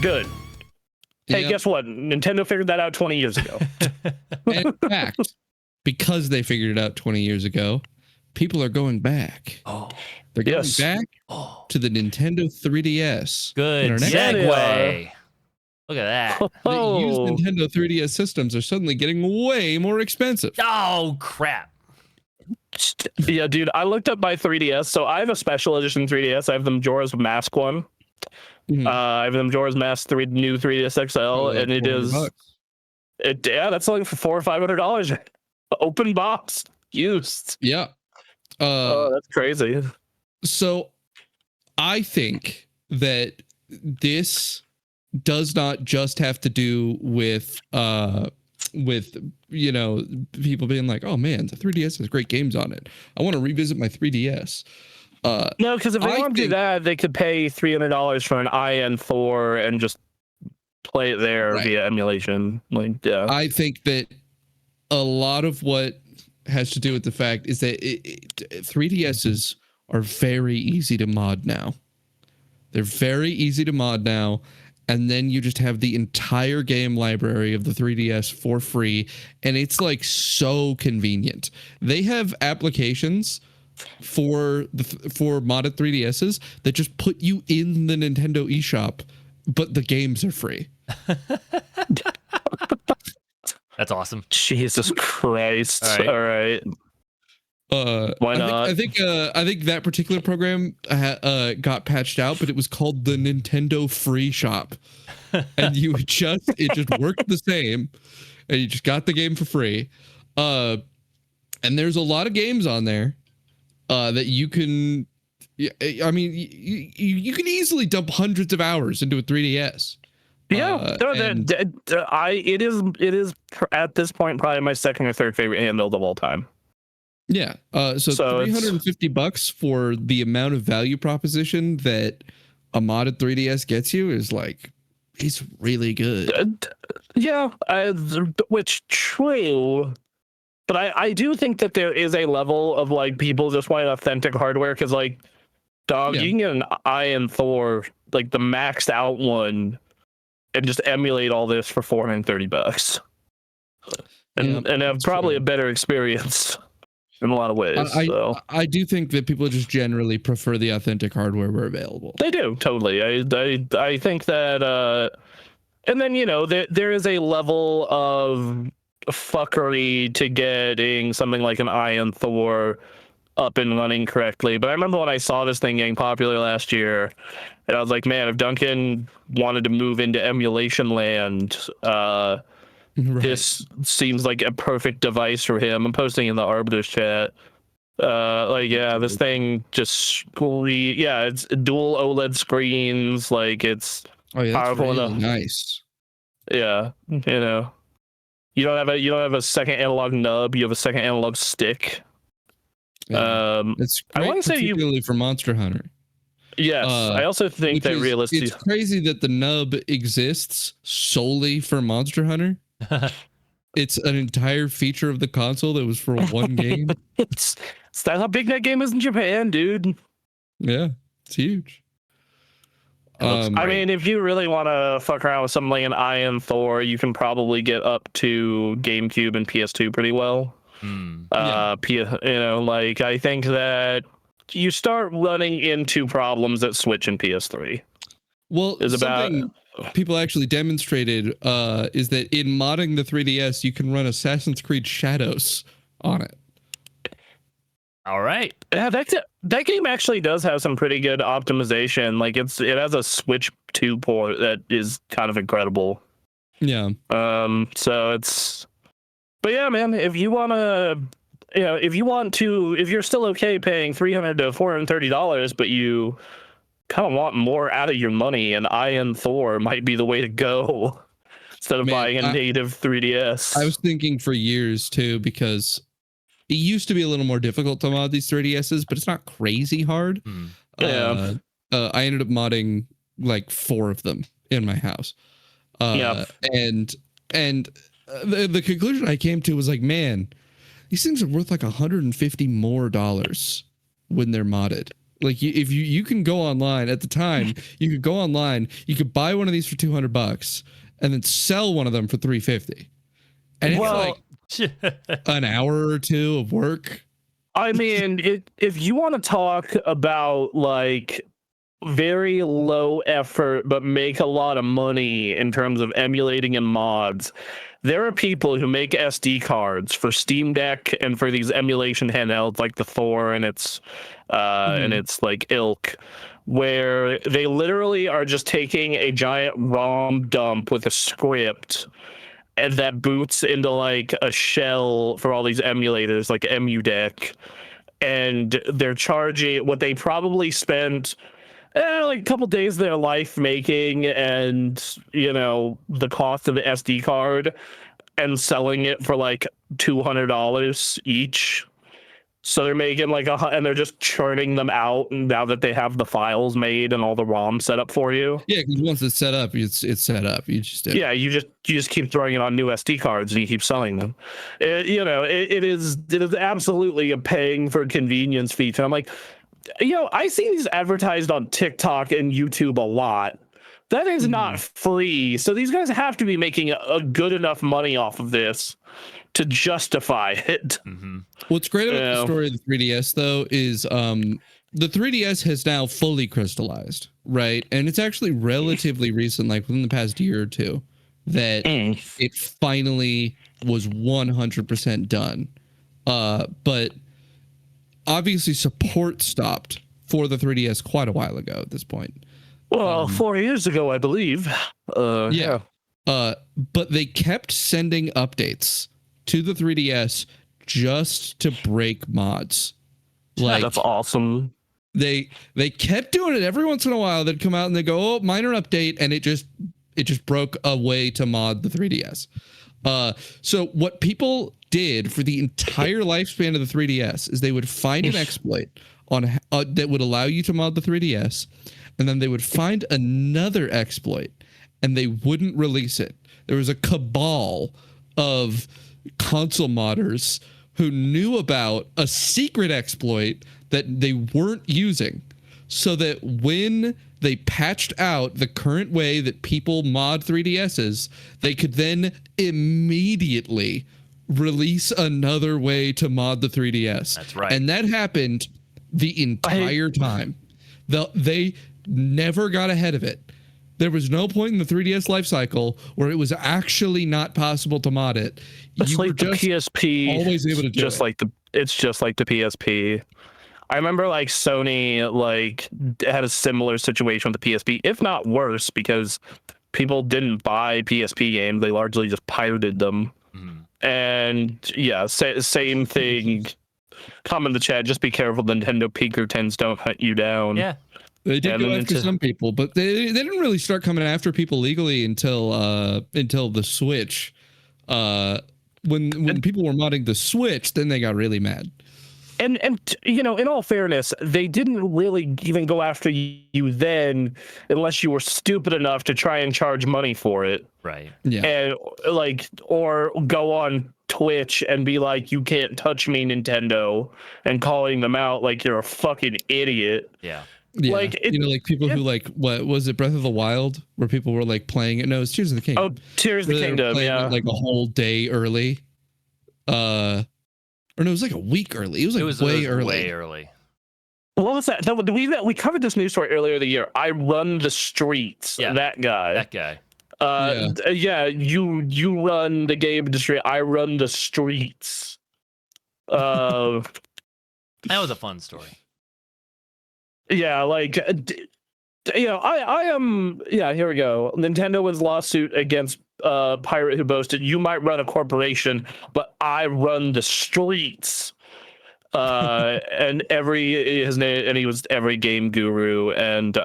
Good. Hey, Yep. guess what? Nintendo figured that out 20 years ago. And in fact, because they figured it out 20 years ago, people are going back. Oh, They're going Yes. back to the Nintendo 3DS. good in our next Yeah, they segue. Look at that. The used Oh, Nintendo 3DS systems are suddenly getting way more expensive. Oh, crap. yeah, dude. I looked up my 3DS. So I have a special edition 3DS. I have the Majora's Mask one. Mhm. I have the Majora's Mask new 3DS XL, Probably like and it is $400. yeah, that's like for $400 or $500. Open box, used. Yeah. Oh, that's crazy. So I think that this does not just have to do with you know, people being like, oh man, the 3DS has great games on it. I want to revisit my 3DS. No, because if they I want to do think- that, they could pay $300 for an IN4 and just play it there Right. via emulation. Like, yeah. I think that a lot of what has to do with the fact is that 3DSs are very easy to mod now. They're very easy to mod now. And then you just have the entire game library of the 3DS for free. And it's like so convenient. They have applications for modded 3DSs that just put you in the Nintendo eShop, but the games are free. That's awesome. Jesus Christ! All right. Why not? I think that particular program got patched out, but it was called the Nintendo Free Shop, and it just worked the same, and you just got the game for free. And there's a lot of games on there that you can. I mean, you can easily dump hundreds of hours into a 3DS. Yeah, it is at this point probably my second or third favorite handheld of all time. Yeah. So $350 for the amount of value proposition that a modded 3DS gets you is like, it's really good. Yeah, which true. But I do think that there is a level of like people just want authentic hardware because like, dog, Yeah. you can get an IN4, like the maxed out one, and just emulate all this for $430, and have probably a better experience in a lot of ways. I do think that people just generally prefer the authentic hardware where available. They do, totally. I think that and then, you know, there is a level of fuckery to getting something like an IN4 up and running correctly. But I remember when I saw this thing getting popular last year, and I was like, man, if Duncan wanted to move into emulation land, Right. this seems like a perfect device for him. I'm posting in the Arbiter's chat. Like, yeah, this thing just it's dual OLED screens. Like, it's Oh yeah, that's powerful really enough. nice. Yeah, you know, you don't have a second analog nub. You have a second analog stick. Yeah. It's I great, wanna say you- particularly for Monster Hunter. Yes, I also think Which that is- realistically, it's crazy that the nub exists solely for Monster Hunter. It's an entire feature of the console that was for one game. it's that how big that game is in Japan, dude. Yeah, it's huge. It looks I great. mean, if you really want to fuck around with something like an IN4, you can probably get up to GameCube and PS2 pretty well. Yeah. You know, like, I think that you start running into problems that Switch and PS3. Well, Is about- something people actually demonstrated is that in modding the 3DS, you can run Assassin's Creed Shadows on it. All right. Yeah, that game actually does have some pretty good optimization. Like, it has a Switch 2 port that is kind of incredible. Yeah. So it's, but yeah, man, if you want to, you know, if you're still okay paying $300 to $430, but you kind of want more out of your money, and IN4 might be the way to go instead of Man, buying a native 3DS. I was thinking for years too, because it used to be a little more difficult to mod these 3DSs, but it's not crazy hard. Yeah. I ended up modding like 4 of them in my house. Yeah. And the conclusion I came to was like, man, these things are worth like $150 more when they're modded. Like if you can go online at the time, you could go online, you could buy one of these for $200 and then sell one of them for $350. And it's Well, like an hour or two of work. I mean, if you want to talk about like very low effort but make a lot of money in terms of emulating and mods, there are people who make SD cards for Steam Deck and for these emulation handhelds like the Thor and its like ilk, where they literally are just taking a giant ROM dump with a script and that boots into like a shell for all these emulators like EmuDeck, and they're charging what they probably spent like a couple days of their life making, and the cost of the SD card, and selling it for like $200 each. So they're making like and they're just churning them out now that they have the files made and all the ROM set up for you. Yeah, because once it's set up, it's set up. You just you just keep throwing it on new SD cards and you keep selling them. It is absolutely a paying for convenience feature. I'm like, I see these advertised on TikTok and YouTube a lot. That is not free. So these guys have to be making a good enough money off of this to justify it. Mm-hmm. What's great about the story of the 3DS, though, is the 3DS has now fully crystallized, right? And it's actually relatively recent, like within the past year or two, that it finally was 100% done. But obviously support stopped for the 3DS quite a while ago at this point. Well, 4 years ago, I believe. Yeah. But they kept sending updates to the 3DS just to break mods. Like, that's awesome. They kept doing it every once in a while. They'd come out and they go, "Oh, minor update," and it just broke a way to mod the 3DS. So what people did for the entire lifespan of the 3DS is they would find an exploit on that would allow you to mod the 3DS, and then they would find another exploit and they wouldn't release it. There was a cabal of console modders who knew about a secret exploit that they weren't using, so that when they patched out the current way that people mod 3DSs, they could then immediately release another way to mod the 3DS. That's right. And that happened the entire time. They never got ahead of it. There was no point in the 3DS life cycle where it was actually not possible to mod it. It's You like were the just PSP. always able to do just it. it's just like the PSP. I remember like Sony like had a similar situation with the PSP, if not worse, because people didn't buy PSP games; they largely just pirated them. And yeah, same thing. Comment in the chat. Just be careful. Nintendo Pinkertons don't hunt you down. Yeah. They did go after some people, but they didn't really start coming after people legally until the Switch. When people were modding the Switch, then they got really mad. And in all fairness, they didn't really even go after you then, unless you were stupid enough to try and charge money for it. Right. Yeah. And or go on Twitch and be like, "You can't touch me, Nintendo," and calling them out like you're a fucking idiot. Yeah. Yeah. Like like people who like, what was it, Breath of the Wild, where people were like playing it? No, it's Tears of the Kingdom. Oh, Tears of the Kingdom, yeah. Like a whole day early. Or no, it was like a week early. It was way early. Way early. What was that? We covered this news story earlier in the year. I run the streets. Yeah. That guy. That guy. Yeah. You run the game industry. I run the streets. That was a fun story. Yeah, like, I am. Yeah, here we go. Nintendo wins lawsuit against pirate who boasted, "You might run a corporation, but I run the streets." And his name, and he was every game guru, and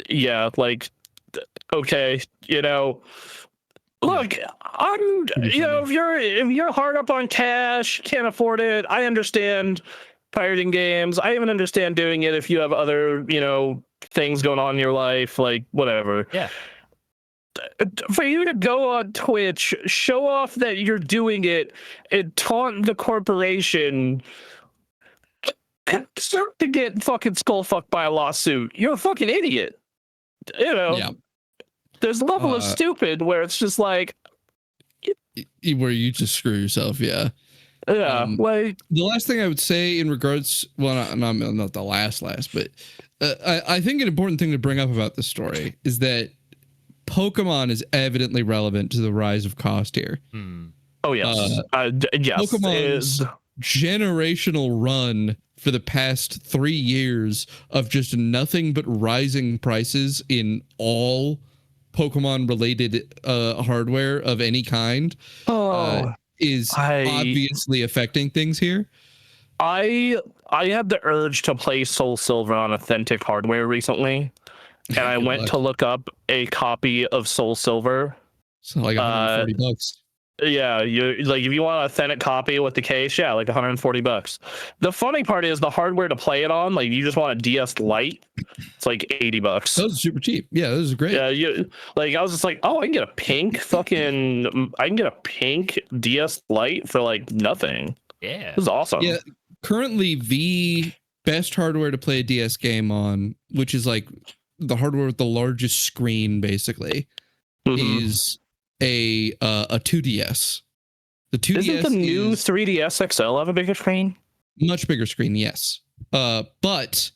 yeah, like, okay, look, I'm, if you're hard up on cash, can't afford it, I understand pirating games. I even understand doing it if you have other, things going on in your life, like whatever. Yeah. For you to go on Twitch, show off that you're doing it, and taunt the corporation, deserve to get fucking skull fucked by a lawsuit. You're a fucking idiot. You know, Yeah. there's a level of stupid where it's just like, Where you just screw yourself. Yeah. yeah, like the last thing I would say in regards, well, not the last, but I think an important thing to bring up about this story is that Pokemon is evidently relevant to the rise of cost here. oh yes, yes, Pokemon's generational run for the past 3 years of just nothing but rising prices in all Pokemon related hardware of any kind is obviously affecting things here. I had the urge to play Soul Silver on authentic hardware recently, and I went to look up a copy of Soul Silver. So like $140. Yeah, you like if you want an authentic copy with the case, yeah, like $140. The funny part is the hardware to play it on, like you just want a DS Lite, it's like $80. Those are super cheap. Yeah, those are great. Yeah, like I was just like, oh, I can get a pink DS Lite for like nothing. Yeah, this is awesome. Yeah, currently the best hardware to play a DS game on, which is like the hardware with the largest screen, basically, is a 2DS. The 2DS isn't the new 3DS XL have a bigger screen? Much bigger screen, yes. But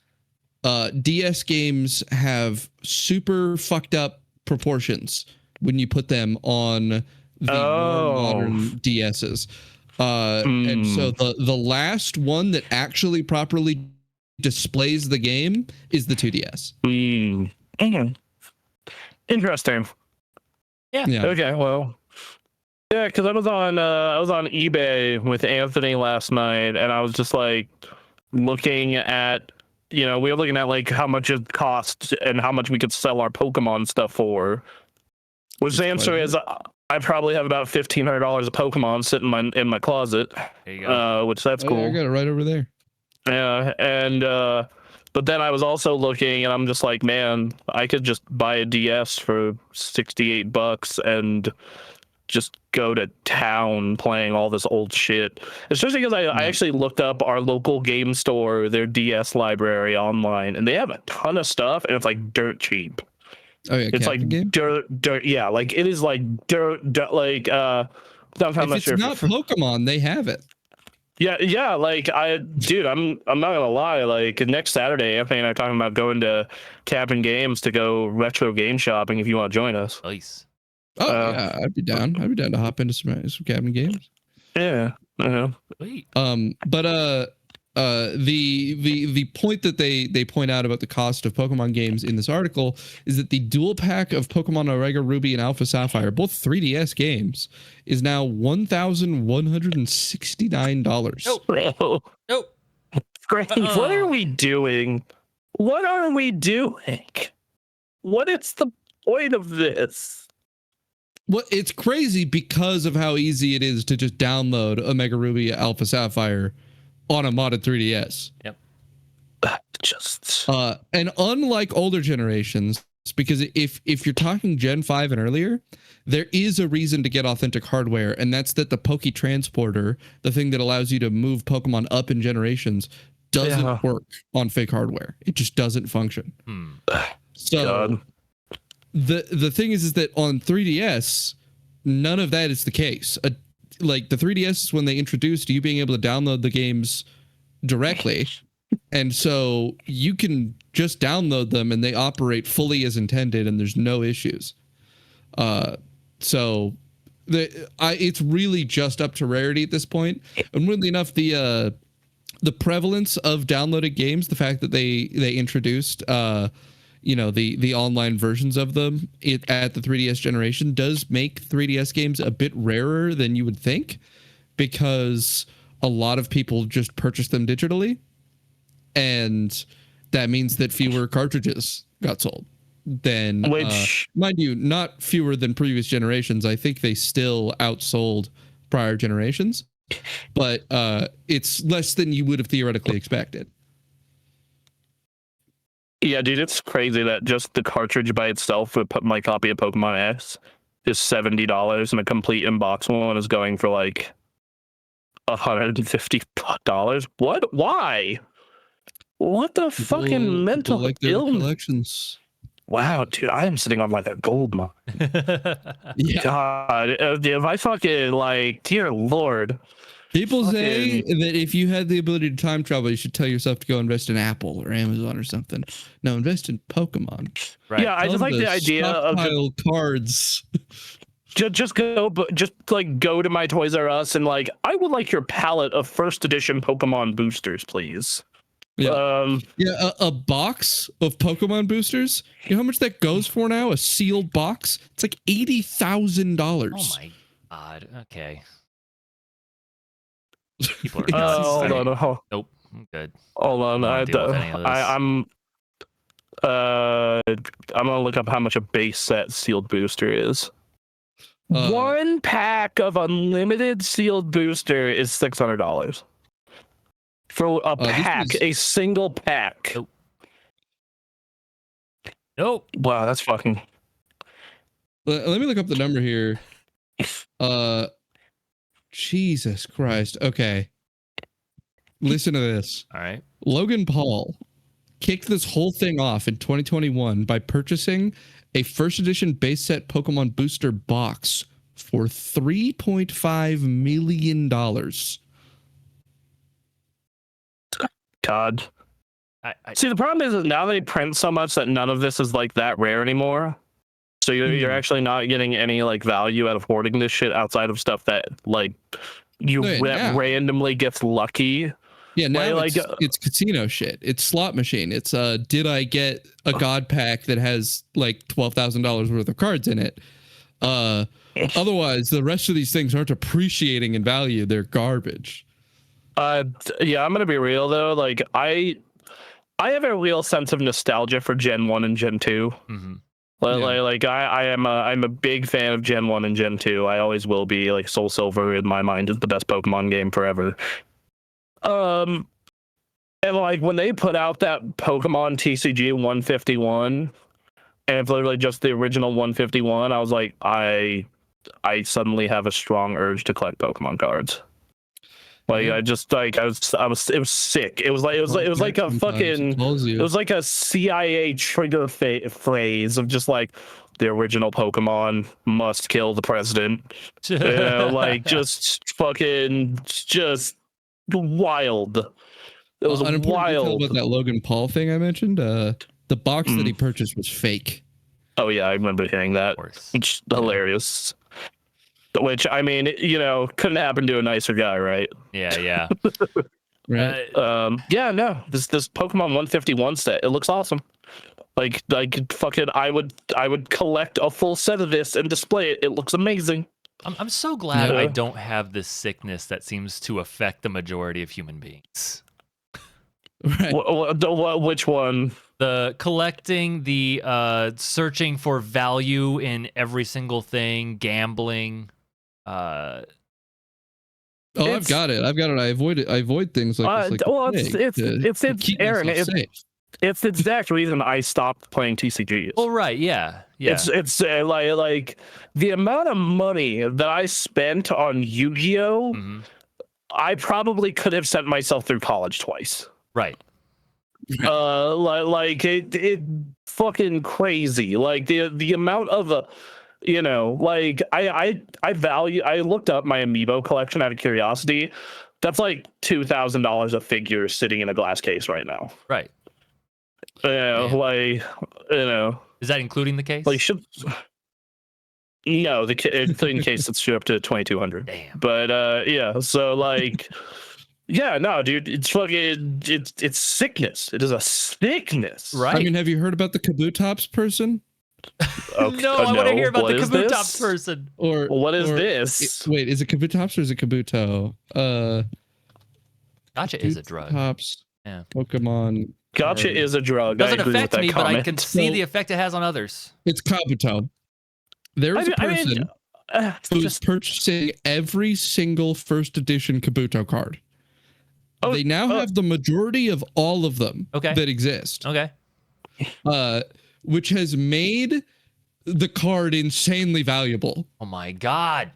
DS games have super fucked up proportions when you put them on the more modern DSs. And so the last one that actually properly displays the game is the 2DS. Interesting. Yeah. Okay. Well. Yeah, because I was on eBay with Anthony last night, and I was just like looking at, we were looking at like how much it costs and how much we could sell our Pokemon stuff for. Which the answer is, I probably have about $1,500 of Pokemon sitting in my closet. There you go. Which that's cool. Yeah, I got it right over there. Yeah, and but then I was also looking, and I'm just like, man, I could just buy a DS for $68 and just go to town playing all this old shit. Especially because I actually looked up our local game store, their DS library online, and they have a ton of stuff, and it's like dirt cheap. Oh yeah, it's like game? dirt. Yeah, like it is like dirt like if it's not Pokemon, they have it. Yeah, like I'm not gonna lie, like next Saturday, Anthony and I are talking about going to Cabin Games to go retro game shopping if you want to join us. Nice. Oh yeah, I'd be down. I'd be down to hop into some Cabin Games. Yeah. Wait. But the point that they point out about the cost of Pokemon games in this article is that the dual pack of Pokemon Omega Ruby and Alpha Sapphire, both 3DS games, is now $1,169. Nope. Great. What are we doing? What are we doing? What is the point of this? Well, it's crazy because of how easy it is to just download Omega Ruby Alpha Sapphire on a modded 3DS. Yep. And unlike older generations, because if you're talking Gen 5 and earlier, there is a reason to get authentic hardware, and that's that the Poke Transporter, the thing that allows you to move Pokemon up in generations, doesn't work on fake hardware. It just doesn't function. So the thing is that on 3DS, none of that is the case. Like the 3DS is when they introduced you being able to download the games directly. And so you can just download them and they operate fully as intended and there's no issues. So it's really just up to rarity at this point. And weirdly enough, the prevalence of downloaded games, the fact that they introduced the online versions of them at the 3DS generation does make 3DS games a bit rarer than you would think, because a lot of people just purchase them digitally, and that means that fewer cartridges got sold than, mind you, not fewer than previous generations. I think they still outsold prior generations, but it's less than you would have theoretically expected. Yeah, dude, it's crazy that just the cartridge by itself with my copy of Pokemon X is $70, and a complete in-box one is going for like $150. What? Why? What the fucking mental like their illness? collections. Wow, dude, I am sitting on like a gold mine. Yeah. God, if I fucking like, dear Lord. People say Fucking- that if you had the ability to time travel, you should tell yourself to go invest in Apple or Amazon or something. No, invest in Pokemon. Right. Yeah, I Tell just them like to the idea of stockpile cards. just go, but just like go to my Toys R Us and like, I would like your palette of first edition Pokemon boosters, please. Yeah. Yeah, a box of Pokemon boosters. You know how much that goes for now? A sealed box? It's like $80,000. Oh my god. Okay. People are It's nuts. hold insane. on, Nope. I'm good. hold on. I don't wanna deal with any of this. I'm gonna look up how much a base set sealed booster is. Uh, One pack of unlimited sealed booster is $600 for a this pack, is- a single pack. Nope. Nope. Wow, that's fucking. let me look up the number here. Jesus Christ. Okay. Listen to this. All right. Logan Paul kicked this whole thing off in 2021 by purchasing a first edition base set Pokemon booster box for $3.5 million. God. I See, the problem is that now they print so much that none of this is like that rare anymore. So you're actually not getting any like value out of hoarding this shit outside of stuff that like you No, yeah. randomly gets lucky. Yeah, now Like, it's casino shit. It's slot machine. It's did I get a god pack that has like $12,000 worth of cards in it? Otherwise, the rest of these things aren't appreciating in value. They're garbage. Yeah, I'm gonna be real though. Like I have a real sense of nostalgia for Gen 1 and Gen 2. mm-hmm. Like I'm a big fan of Gen 1 and Gen 2. I always will be. Like Soul Silver in my mind is the best Pokemon game forever. And like when they put out that Pokemon TCG 151 and it's literally just the original 151, I was like, I suddenly have a strong urge to collect Pokemon cards. Like Yeah. I just like I was it was sick. It was like a fucking it was like a CIA trigger phrase of just like the original Pokemon must kill the president. Like just fucking just wild. It was an important detail wild. about that Logan Paul thing I mentioned. The box that he purchased was fake. Oh yeah, I remember hearing that. Of course. It's hilarious. Which I mean, you know, couldn't happen to a nicer guy, right? Yeah, yeah. Right. Yeah, no. This Pokemon 151 set, it looks awesome. Like fucking I would collect a full set of this and display it. It looks amazing. I'm so glad Yeah. I don't have this sickness that seems to affect the majority of human beings. Right. Which one? The collecting, the searching for value in every single thing, gambling. I've It's- got it. I avoid things like this. Like well, the plague it's to keep Aaron. myself safe. It's the exact reason I stopped playing TCGs. Oh right, yeah, yeah. It's like the amount of money that I spent on Yu-Gi-Oh. Mhm. I probably could have sent myself through college twice. Right. Like it fucking crazy. Like the amount of you know, like I looked up my amiibo collection out of curiosity. That's like $2,000 a figure sitting in a glass case right now. Right. You know, Man. like you know, Is that including the case? like should no the including case it's up to 2,200. Damn. But yeah, so like. Yeah, no, dude, it's fucking, it's sickness. It is a sickness. Right. I mean, have you heard about the Kabutops person? Okay, no, I want to hear about what the is Kabutops this? person. Or What is or- this? Wait, is it Kabutops or is it Kabuto? Gotcha is a drug. Kabutops. Yeah. Pokemon. Gotcha card. is a drug. Doesn't I agree with affect that me, but I comment. can see So- the effect it has on others. It's Kabuto. There is a person It's who's just purchasing every single first edition Kabuto card. Oh, They now have the majority of all of them Okay. that exist, Okay. which has made the card insanely valuable. Oh my god.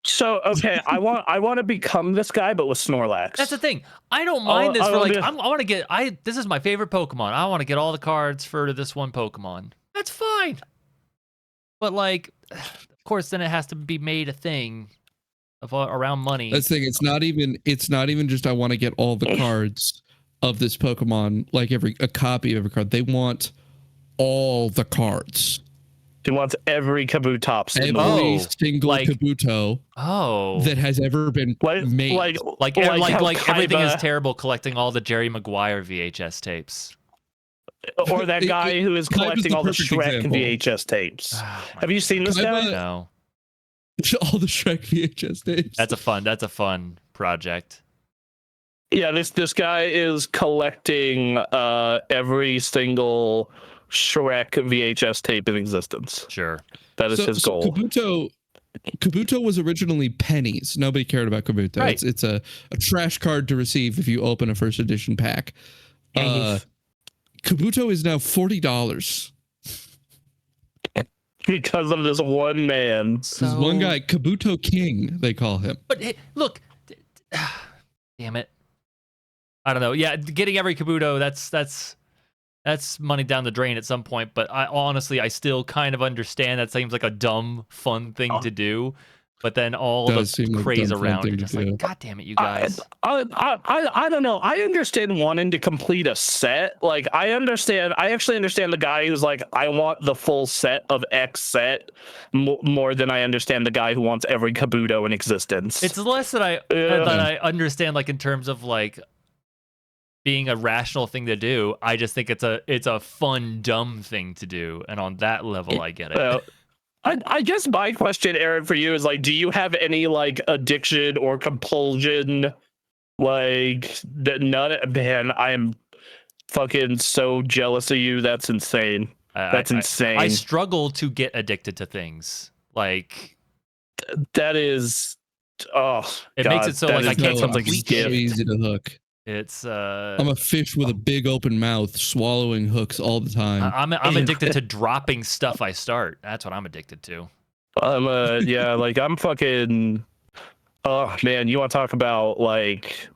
So okay, I want to become this guy, but with Snorlax. That's the thing. I don't mind this I for don't like do- I want to get this is my favorite Pokemon. I want to get all the cards for this one Pokemon. That's fine. But like, of course, then it has to be made a thing of around money. That's the thing. It's not even just I want to get all the cards of this Pokemon, like a copy of every card. They want all the cards. He wants every Kabutops. Every single like- Kabuto that has ever been made. Like everything is terrible. Collecting all the Jerry Maguire VHS tapes, or that guy who is collecting all the Shrek example. VHS tapes. Have you seen this guy? No. All the Shrek VHS tapes. That's a fun project. Yeah, this guy is collecting every single Shrek VHS tape in existence. Sure. That is his goal. Kabuto was originally pennies. Nobody cared about Kabuto. Right. It's a trash card to receive if you open a first edition pack. Kabuto is now $40. Because of this one man. This one guy, Kabuto King, they call him. But hey, look, damn it. I don't know. Yeah, getting every Kabuto, that's money down the drain at some point. But I still kind of understand that seems like a dumb, fun thing to do. But then all the craze around, you're just like, God damn it, you guys. I don't know. I understand wanting to complete a set. Like, I actually understand the guy who's like, I want the full set of X set more than I understand the guy who wants every Kabuto in existence. It's less that I understand, like, in terms of, like, being a rational thing to do. I just think it's a fun, dumb thing to do. And on that level, I get it. I guess my question, Aaron, for you is like, do you have any like addiction or compulsion? Like that? Man, I am fucking so jealous of you. That's insane. That's insane. I struggle to get addicted to things. Like that is. Oh, it makes it so like I can't complete so easy to hook. It's I'm a fish with a big open mouth, swallowing hooks all the time. I'm addicted to dropping stuff I start. That's what I'm addicted to. Yeah, like I'm fucking. Oh man, you want to talk about like?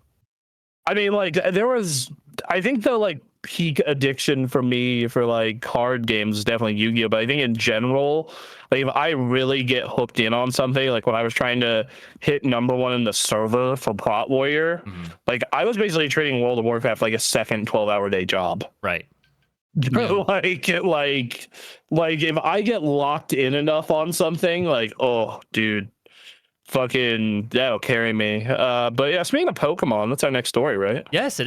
I mean, like there was. I think the like peak addiction for me for like card games is definitely Yu-Gi-Oh. But I think in general, like if I really get hooked in on something, like when I was trying to hit #1 in the server for Plot Warrior, like I was basically treating World of Warcraft like a second 12-hour day job. Right. like if I get locked in enough on something, like, oh dude, fucking that'll carry me. But yeah, speaking of Pokemon, that's our next story, right? Yes, it